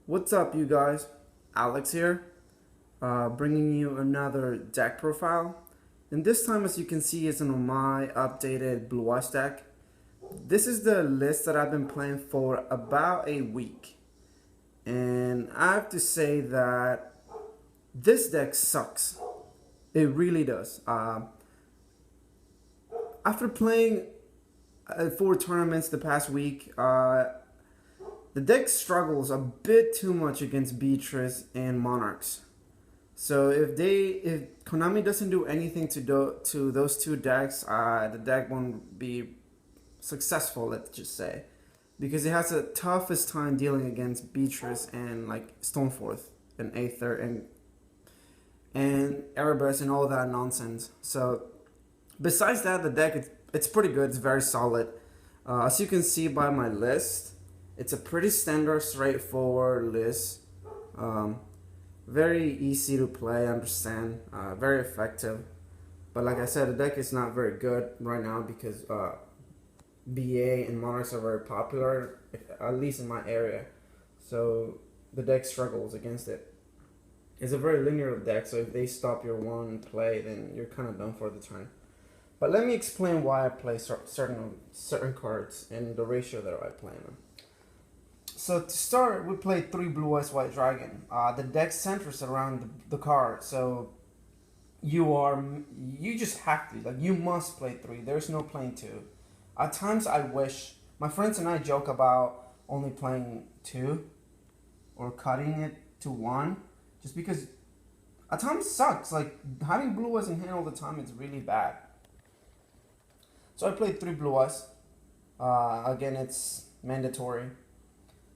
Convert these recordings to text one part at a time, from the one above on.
What's up, you guys? Alex here, bringing you another deck profile. And this time, as you can see, is on my updated Blue Eyes deck. This is the list that I've been playing for about a week. And I have to say that this deck sucks. It really does. After playing 4 tournaments the past week, the deck struggles a bit too much against Beatrice and Monarchs. So if Konami doesn't do anything to those two decks, the deck won't be successful. Let's just say, because it has the toughest time dealing against Beatrice and like Stoneforth and Aether and Erebus and all that nonsense. So besides that, the deck it's pretty good. It's very solid. As you can see by my list, it's a pretty standard, straightforward list. Very easy to play, understand, very effective. But like I said, the deck is not very good right now because BA and Monarchs are very popular, at least in my area. So the deck struggles against it. It's a very linear deck, so if they stop your one play, then you're kind of done for the turn. But let me explain why I play certain cards and the ratio that I play them. So to start, we play 3 Blue Eyes White Dragon. The deck centers around the card, so you just have to, like, you must play 3. There's no playing 2. At times I wish, my friends and I joke about only playing 2 or cutting it to 1, just because at times it sucks. Like, having Blue Eyes in hand all the time is really bad. So I played 3 Blue Eyes. Again, it's mandatory.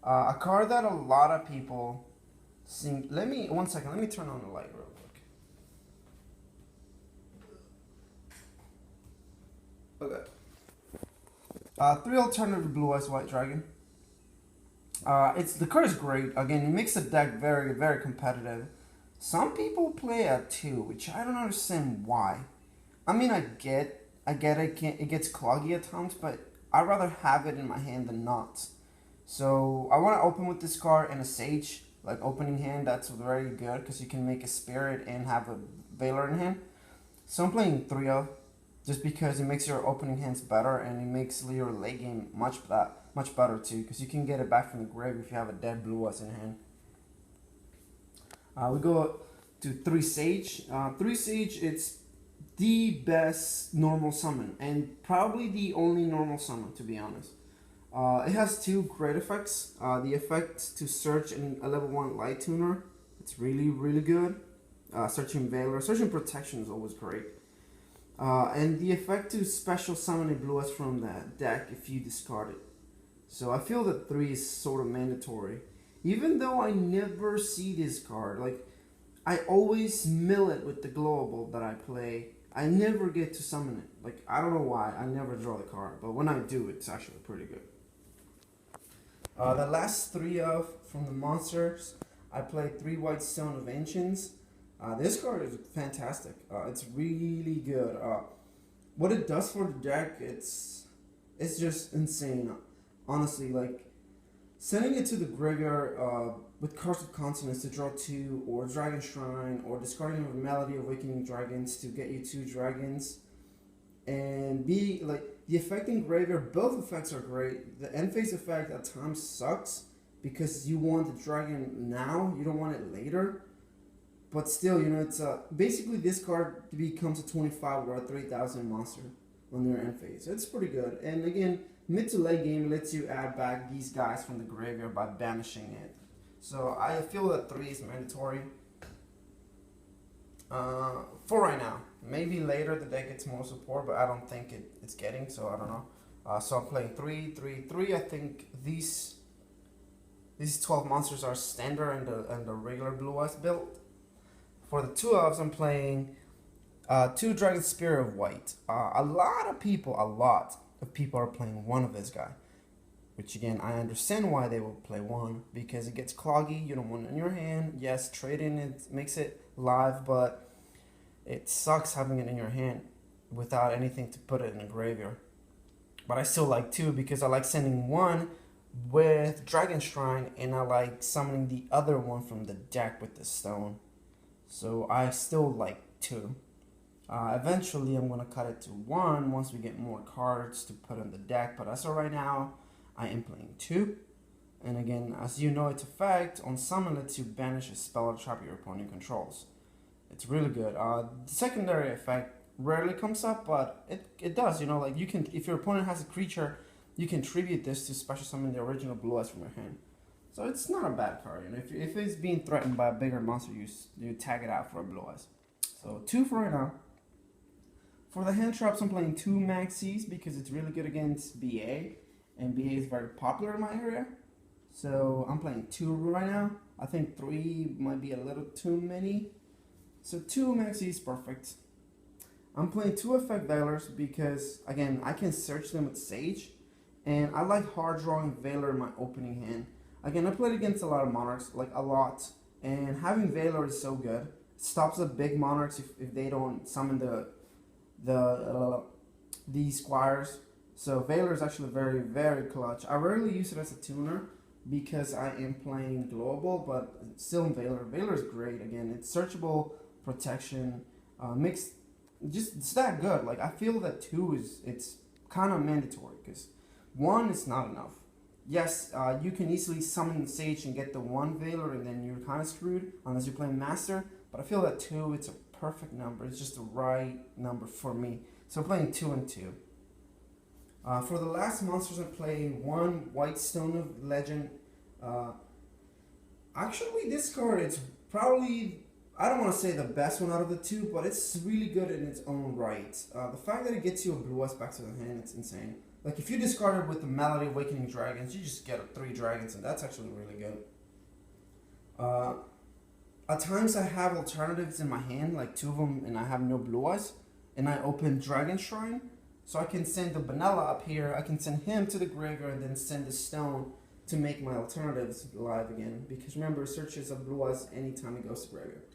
A card that a lot of people seem. Let me 1 second. Let me turn on the light real quick. Okay. 3 alternative Blue Eyes White Dragon. The card is great. Again, it makes the deck very, very competitive. Some people play at 2, which I don't understand why. I mean, I get it gets cloggy at times, but I'd rather have it in my hand than not. So I want to open with this card and a Sage, like opening hand. That's very good because you can make a Spirit and have a Baylor in hand. So I'm playing 3 of, just because it makes your opening hands better and it makes your late game much better too, because you can get it back from the grave if you have a dead Blue Eyes in hand. We go to 3 Sage. 3 Sage, it's the best normal summon and probably the only normal summon, to be honest. It has 2 great effects. The effect to search in a level 1 light tuner, it's really, really good. Searching Baylor, searching protection is always great. And the effect to special summon a Blue Eyes from that deck if you discard it. So I feel that 3 is sort of mandatory. Even though I never see this card, like, I always mill it with the glowable that I play. I never get to summon it. Like, I don't know why, I never draw the card, but when I do, it's actually pretty good. The last 3 of from the monsters, I played 3 White Stone of Ancients. This card is fantastic. It's really good. What it does for the deck, it's just insane. Honestly, like, sending it to the graveyard with cards of Consonants to draw 2, or Dragon Shrine, or discarding a Melody Awakening Dragons to get you 2 dragons, and be like, the effect in graveyard, both effects are great. The end phase effect at times sucks because you want the dragon now, you don't want it later. But still, it's basically this card becomes a 25 or a 3000 monster on their end phase. So it's pretty good. And again, mid to late game lets you add back these guys from the graveyard by banishing it. So I feel that 3 is mandatory for right now. Maybe later the deck gets more support, but I don't think it's getting, so I don't know. So I'm playing 3, 3, 3. I think these 12 monsters are standard and the regular Blue Eyes build. For the 2 ofs, I'm playing 2 Dragon Spirit of White. A lot of people are playing 1 of this guy. Which, again, I understand why they will play 1, because it gets cloggy, you don't want it in your hand. Yes, trading it makes it live, but it sucks having it in your hand without anything to put it in a graveyard. But I still like 2 because I like sending 1 with Dragon Shrine, and I like summoning the other one from the deck with the stone. So I still like 2. Eventually, I'm gonna cut it to 1 once we get more cards to put on the deck. But as of right now, I am playing 2. And again, as you know, its effect on summon lets you banish a spell or trap your opponent controls. It's really good. The secondary effect rarely comes up, but it does. You know, like you can, if your opponent has a creature, you can tribute this to special summon the original blue eyes from your hand. So it's not a bad card. You know, if it's being threatened by a bigger monster, you tag it out for a blue eyes. So 2 for right now. For the hand traps, I'm playing 2 Maxis because it's really good against BA, and BA is very popular in my area. So I'm playing 2 right now. I think 3 might be a little too many. So 2 Maxis is perfect. I'm playing 2 Effect Veilers because, again, I can search them with Sage, and I like hard drawing Veiler in my opening hand. Again, I played against a lot of Monarchs, like a lot, and having Veiler is so good. It stops the big Monarchs if they don't summon these Squires. So Veiler is actually very, very clutch. I rarely use it as a tuner because I am playing global, but still in Baylor. Baylor is great. Again, it's searchable, protection, mixed. Just it's that good. Like I feel that 2 it's kind of mandatory because 1 is not enough. Yes, you can easily summon Sage and get the 1 Baylor, and then you're kind of screwed unless you're playing Master. But I feel that 2, it's a perfect number. It's just the right number for me. So I'm playing 2 and 2. For the last monsters, I'm playing 1 White Stone of Legend. Actually, this card, it's probably, I don't want to say the best one out of the 2, but it's really good in its own right. The fact that it gets you a blue eyes back to the hand, it's insane. Like, if you discard it with the Melody Awakening Dragons, you just get 3 dragons, and that's actually really good. At times, I have alternatives in my hand, like 2 of them, and I have no blue eyes, and I open Dragon Shrine. So I can send the Vanilla up here, I can send him to the graveyard, and then send the stone to make my alternatives live again. Because remember, it searches a blue eyes anytime it goes to graveyard.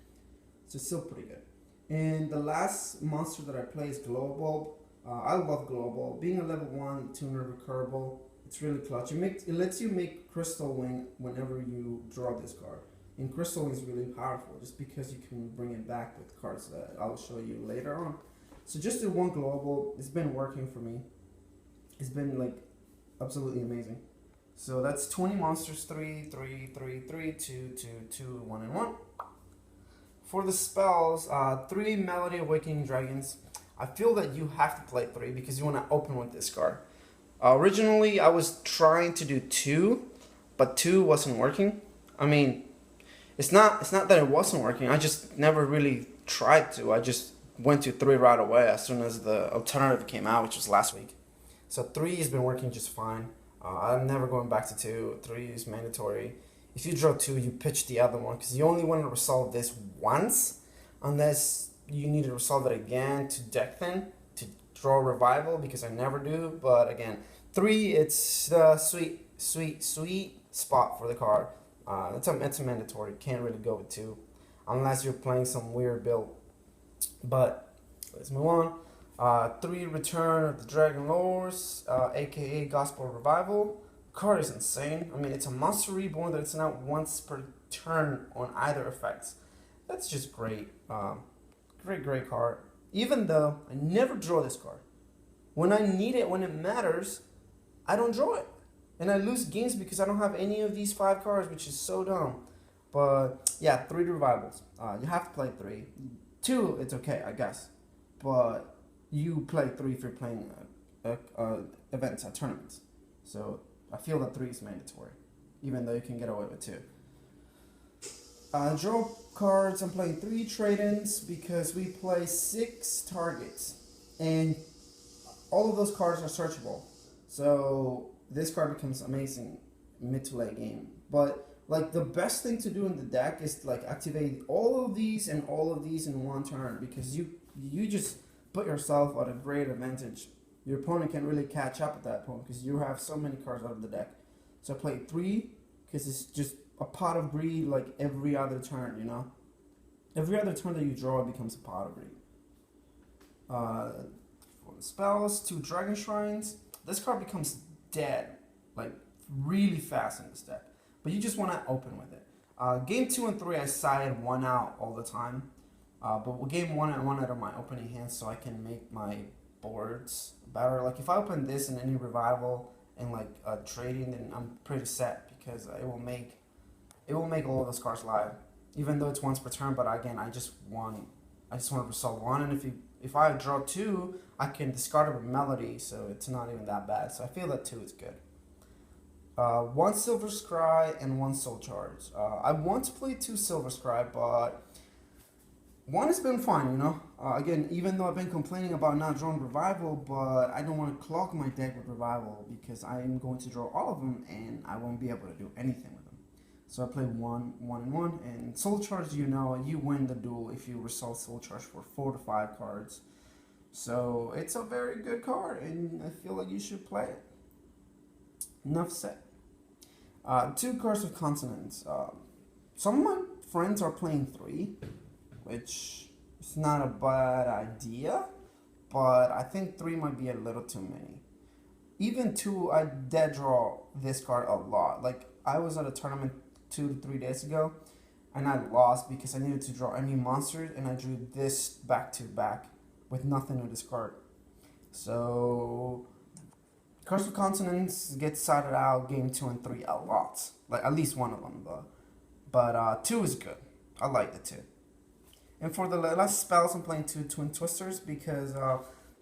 So it's still pretty good. And the last monster that I play is Global. I love Global. Being a level 1 tuner recurable, it's really clutch. It lets you make Crystal Wing whenever you draw this card. And Crystal Wing is really powerful just because you can bring it back with cards that I'll show you later on. So just do 1 global. It's been working for me. It's been like absolutely amazing. So that's 20 monsters, 3, 3, 3, 3, 2, 2, 2, 1, and 1. For the spells, 3 Melody Awakening Dragons. I feel that you have to play 3 because you want to open with this card. Originally, I was trying to do 2, but 2 wasn't working. I mean, it's not that it wasn't working. I just never really tried to. I just went to 3 right away as soon as the alternative came out, which was last week. So 3 has been working just fine. I'm never going back to 2. 3 is mandatory. If you draw 2, you pitch the other one because you only want to resolve this once, unless you need to resolve it again to deck thin to draw revival, because I never do. But again, 3, it's the sweet spot for the card. It's a mandatory. Can't really go with 2 unless you're playing some weird build. But let's move on. 3 Return of the Dragon Lords, aka Gospel Revival. The card is insane. I mean, it's a monster reborn that it's not once per turn on either effects. That's just great. Great card. Even though I never draw this card. When I need it, when it matters, I don't draw it. And I lose games because I don't have any of these 5 cards, which is so dumb. But yeah, 3 revivals. You have to play 3. 2, it's okay, I guess. But you play 3 if you're playing events, tournaments. So I feel that 3 is mandatory, even though you can get away with 2. Draw cards, I'm playing 3 trade-ins because we play 6 targets. And all of those cards are searchable. So this card becomes amazing mid to late game. But like the best thing to do in the deck is to like activate all of these and all of these in one turn, because you just put yourself at a great advantage. Your opponent can't really catch up at that point because you have so many cards out of the deck. So I played 3 because it's just a pot of greed like every other turn, you know? Every other turn that you draw, it becomes a pot of greed. For the spells, 2 Dragon Shrines. This card becomes dead like really fast in this deck. But you just want to open with it. Game 2 and 3, I side 1 out all the time. But with game 1, I want it on my opening hand so I can make my boards better. Like if I open this in any revival and like trading, then I'm pretty set because it will make all of those cards live, even though it's once per turn. But again, I just want to resolve 1, and if I draw 2, I can discard it with Melody, so it's not even that bad. So I feel that 2 is good. 1 Silverscribe and 1 Soul Charge. I want to play 2 Silverscribe, but 1 has been fine, you know. Again, even though I've been complaining about not drawing Revival, but I don't want to clog my deck with Revival because I am going to draw all of them and I won't be able to do anything with them. So I play 1, 1, and 1, and Soul Charge, you know, you win the duel if you resolve Soul Charge for 4 to 5 cards. So it's a very good card, and I feel like you should play it. Enough said. 2 cards of Consonants. Some of my friends are playing 3, which is not a bad idea, but I think 3 might be a little too many. Even 2, I dead draw this card a lot. Like, I was at a tournament 2 to 3 days ago, and I lost because I needed to draw any monsters, and I drew this back to back with nothing to discard. So Curse of Consonants gets sided out game 2 and 3 a lot. Like at least one of them, though. But 2 is good. I like the 2. And for the last spells, I'm playing 2 Twin Twisters because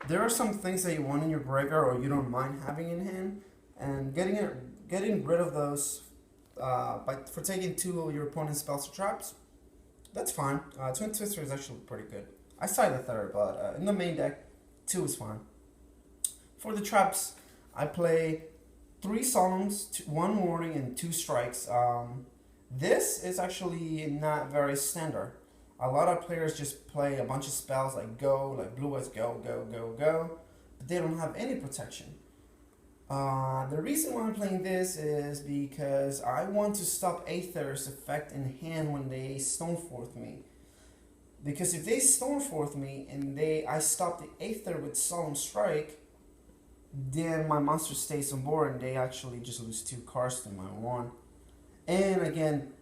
there are some things that you want in your graveyard or you don't mind having in hand, and getting rid of those for taking 2 of your opponent's spells or traps, that's fine. Twin Twister is actually pretty good. I side the 3rd, but in the main deck, 2 is fine. For the traps, I play 3 Solemns, 1 Warning, and 2 Strikes. This is actually not very standard. A lot of players just play a bunch of spells like Go, like Blue Eyes Go, Go, Go, Go, but they don't have any protection. The reason why I'm playing this is because I want to stop Aether's effect in hand when they Stoneforth me. Because if they Stoneforth me and I stop the Aether with Solemn Strike, then my monster stays on board and they actually just lose 2 cards to my 1. And again,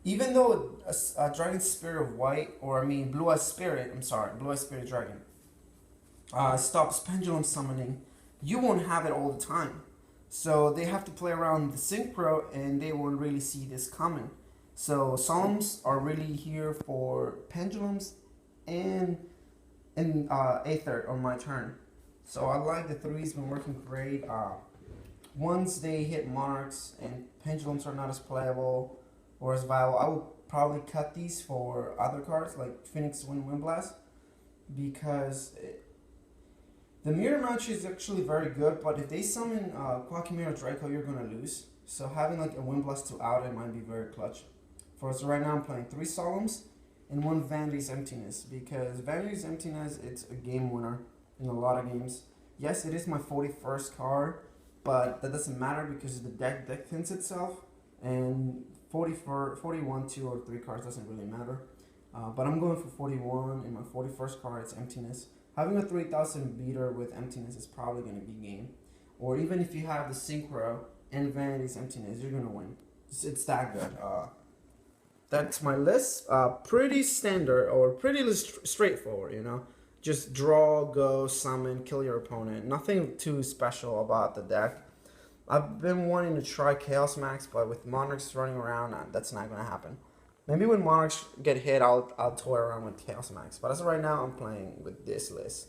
even though a Dragon Spirit of White, Blue Eyes Spirit Dragon, stops Pendulum Summoning, you won't have it all the time. So they have to play around the Synchro and they won't really see this coming. So Solemns are really here for Pendulums and Aether on my turn. So I like the 3's been working great. Once they hit Monarchs and Pendulums are not as playable or as viable, I will probably cut these for other cards like Phoenix Wind Blast because the Mirror Match is actually very good, but if they summon Quackimera Draco, you're going to lose. So having like a Wind Blast to out it might be very clutch. For us right now, I'm playing 3 Solemns and 1 Vanity's Emptiness because Vanity's Emptiness, it's a game winner in a lot of games. Yes, it is my 41st card, but that doesn't matter because the deck thins itself, and 41, 2, or 3 cards doesn't really matter. But I'm going for 41, and my 41st card is Emptiness. Having a 3000 beater with Emptiness is probably going to be game. Or even if you have the Synchro and Vanity's Emptiness, you're going to win. It's that good. That's my list. Pretty standard or pretty straightforward, you know. Just draw, go, summon, kill your opponent. Nothing too special about the deck. I've been wanting to try Chaos Max, but with Monarchs running around, that's not going to happen. Maybe when Monarchs get hit, I'll toy around with Chaos Max. But as of right now, I'm playing with this list.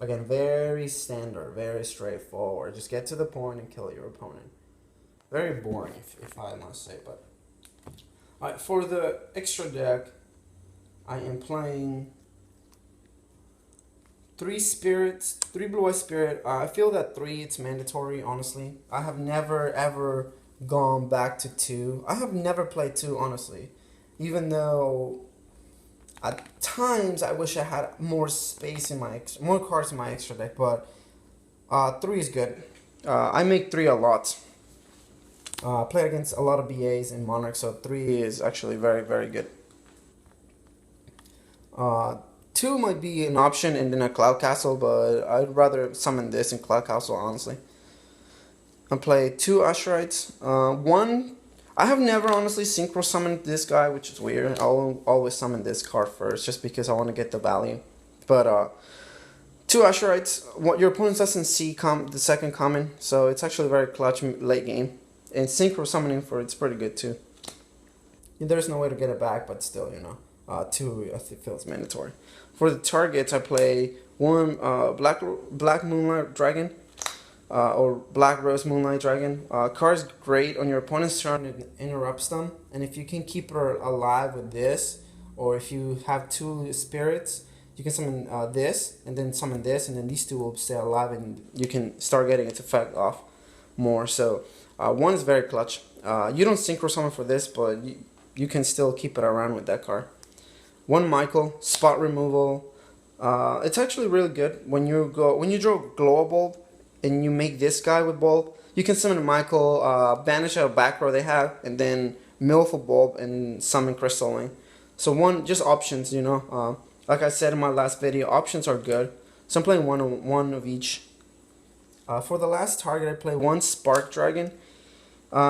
Again, very standard, very straightforward. Just get to the point and kill your opponent. Very boring, if I must say. But alright, for the extra deck, I am playing 3 Spirits, 3 Blue Eyes Spirit. I feel that 3, it's mandatory, honestly. I have never, ever gone back to 2. I have never played 2, honestly. Even though at times I wish I had more space in my, more cards in my extra deck. But 3 is good. I make 3 a lot. Play against a lot of BAs in Monarch, so 3 is actually very, very good. 2 might be an option and then a Cloud Castle, but I'd rather summon this in Cloud Castle, honestly. I play 2 Usherites. One, I have never honestly synchro summoned this guy, which is weird. I'll always summon this card first, just because I want to get the value. But 2 Usherites. What your opponent doesn't see the second common, so it's actually very clutch late game. And synchro summoning for it's pretty good too. There's no way to get it back, but still, 2 I think feels mandatory. For the targets, I play 1 Black Moonlight Dragon. Or Black Rose Moonlight Dragon. Card's great on your opponent's turn. It interrupts them, and if you can keep her alive with this, or if you have 2 spirits, you can summon this, and then summon this, and then these 2 will stay alive, and you can start getting its effect off more. So 1 is very clutch. You don't synchro summon for this, but you can still keep it around with that card. 1 Michael, spot removal. It's actually really good when you draw Glow Bulb and you make this guy with Bulb. You can summon Michael, banish out a back row they have, and then mill for Bulb and summon Crystal Wing. So just options, like I said in my last video, options are good. So I'm playing one of each. For the last target, I play 1 Spark Dragon.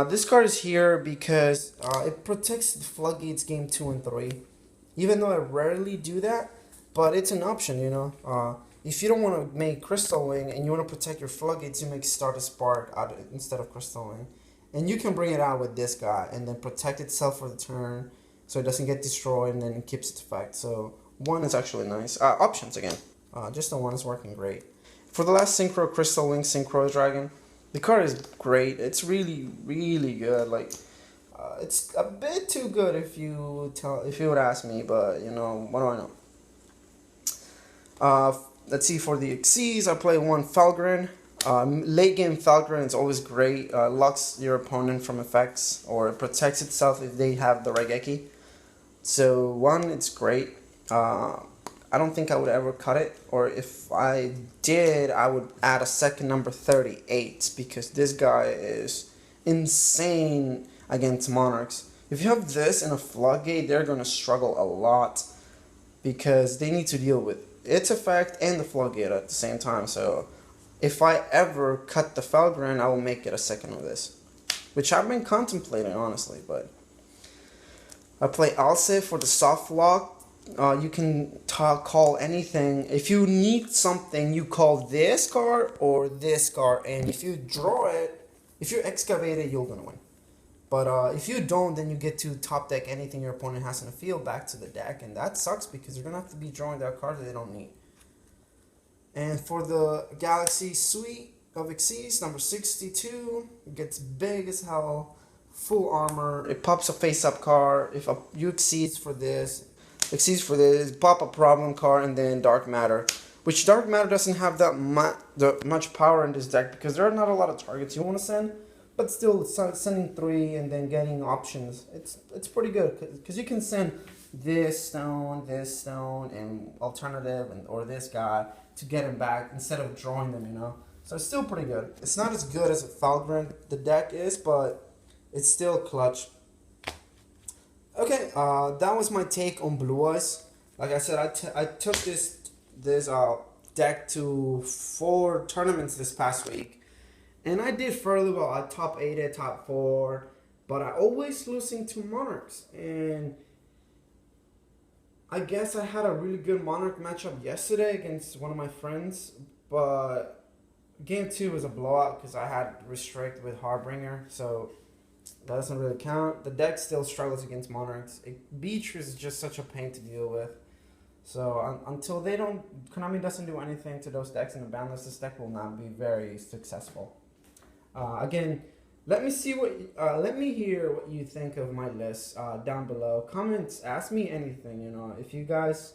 This card is here because it protects the Floodgates game 2 and 3. Even though I rarely do that, but it's an option, If you don't want to make Crystal Wing and you want to protect your Floodgates, you make Start a Spark instead of Crystal Wing. And you can bring it out with this guy and then protect itself for the turn so it doesn't get destroyed, and then it keeps its effect. So 1 is actually nice. Options again. Just the 1 is working great. For the last Synchro Crystal Wing Synchro Dragon, the card is great. It's really, really good. It's a bit too good if you would ask me, but what do I know? Let's see, for the Xyz, I play 1 Falgren. Late game Falgren is always great. Locks your opponent from effects, or it protects itself if they have the Raigeki. So 1, it's great. I don't think I would ever cut it, or if I did, I would add a second number 38, because this guy is insane against Monarchs. If you have this in a Floodgate, they're going to struggle a lot, because they need to deal with its effect and the Floodgate at the same time. So if I ever cut the Falgren, I will make it a second of this, which I've been contemplating, honestly. But I play Alce for the soft lock. You can call anything. If you need something, you call this card or this card, and if you draw it, if you excavate it, you're gonna win. But if you don't, then you get to top deck anything your opponent has in the field back to the deck, and that sucks because you're gonna have to be drawing that card that they don't need. And for the Galaxy Suite of Xyz, number 62, it gets big as hell, full armor. It pops a face-up card. If you Xyz for this, pop a problem card, and then Dark Matter. Which Dark Matter doesn't have that much power in this deck because there are not a lot of targets you want to send. But still, sending 3 and then getting options, it's pretty good because you can send this stone, and alternative, or this guy to get him back instead of drawing them, So it's still pretty good. It's not as good as a Falgren the deck is, but it's still clutch. Okay, that was my take on Blue Eyes. Like I said, I took this deck to 4 tournaments this past week. And I did fairly well. I top 8, top 4, but I always losing to Monarchs. And I guess I had a really good Monarch matchup yesterday against one of my friends, but game 2 was a blowout because I had Restrict with Harbinger, so that doesn't really count. The deck still struggles against Monarchs. Beatrice is just such a pain to deal with. So until Konami doesn't do anything to those decks in the ban list, this deck will not be very successful. Again, let me hear what you think of my list down below. Comments, ask me anything, If you guys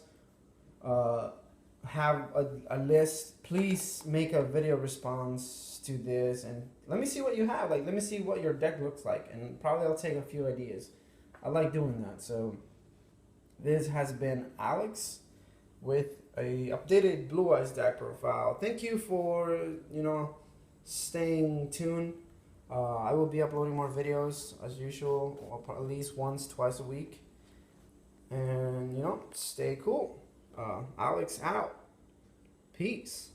have a list, please make a video response to this, and let me see what you have. Let me see what your deck looks like, and probably I'll take a few ideas. I like doing that. So this has been Alex with a updated Blue Eyes deck profile. Thank you for, staying tuned. I will be uploading more videos as usual, at least once, twice a week. And, stay cool. Alex out. Peace.